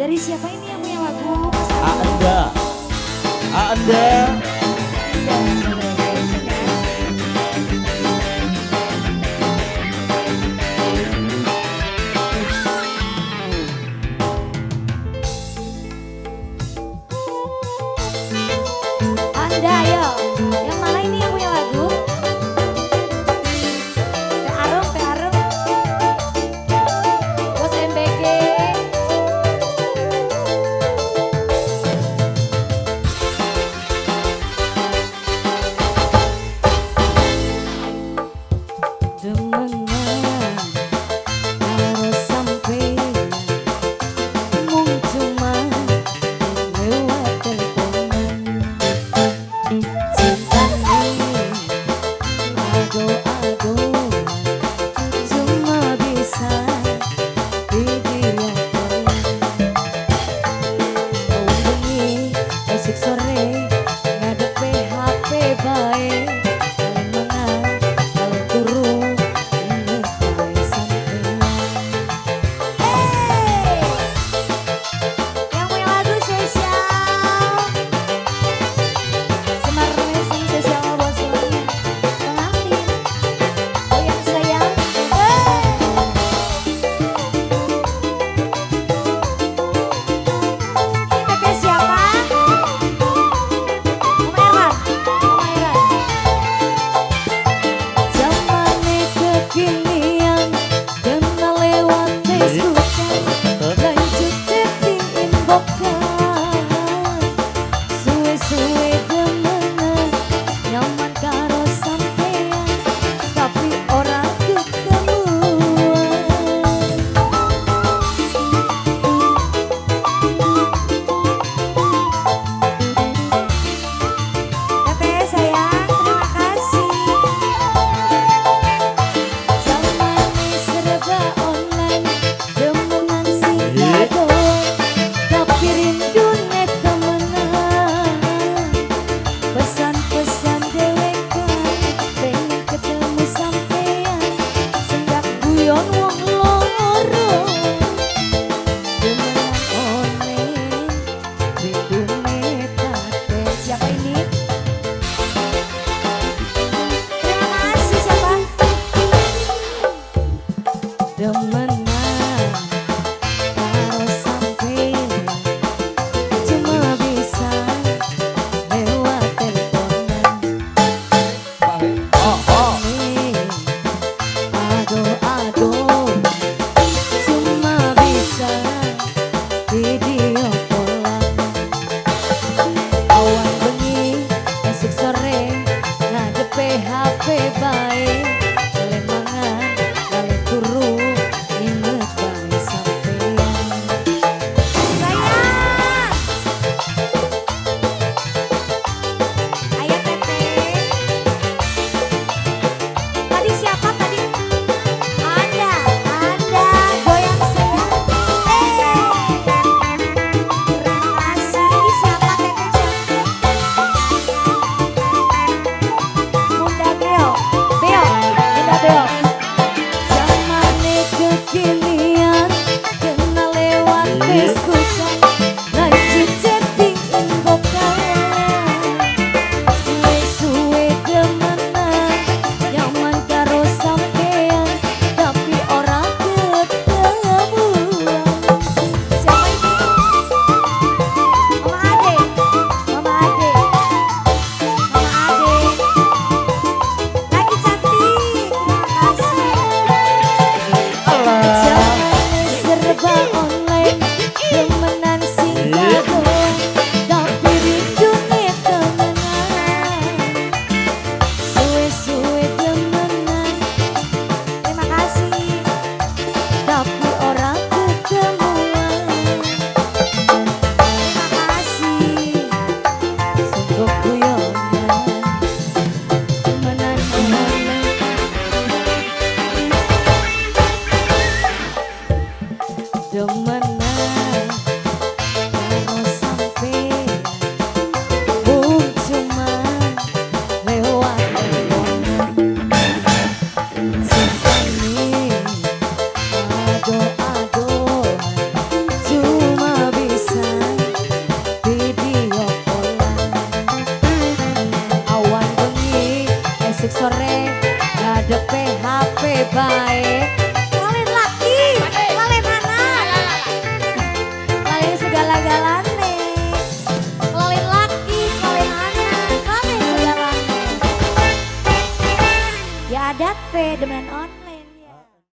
Dari siapa ini yang punya lagu? Anda. Anda. Anda ayo. Yang mana ini yang punya lagu? Teh Arum, Teh Arum. Bos MBG. Demengan harus sampai mung cuma lewat teleponan. Cinta ini ado-ado cuma bisa didiamkan. Awan bengi esok sore ngadepe HP bae. HP baik, boleh mangan, boleh turu, inget bae sampean. Sayang, ayo Teteh. Tadi siapa tadi? Anda goyang sayang. Terima kasih. Siapa Teteh? Bunda Beo. Zamane kekinian kenal lewat Facebookan, lanjut chatting inboxan. Suwe-suwe demenan, nyaman karo sampean, tapi ora ketemuan. Siapa ini? Mama Ade. Mama Ade. Mama Ade. Lagi cantik, terima kasih. Jangan serba online, demenan singkat doang, tapi rindunya temenan. Suwe-suwe demenan, terima kasih, tapi orang ketemuan. Terima kasih, sungguh guyonan, temenan online. Demenan karo sampean, mung cuma lewat teleponan. Cinta ini ado-adoan, cuma baik. Kalian laki, kalian anak, kalian segala-galane. Kalian laki, kalian anak, kalian segala. Ya adat pe demen on.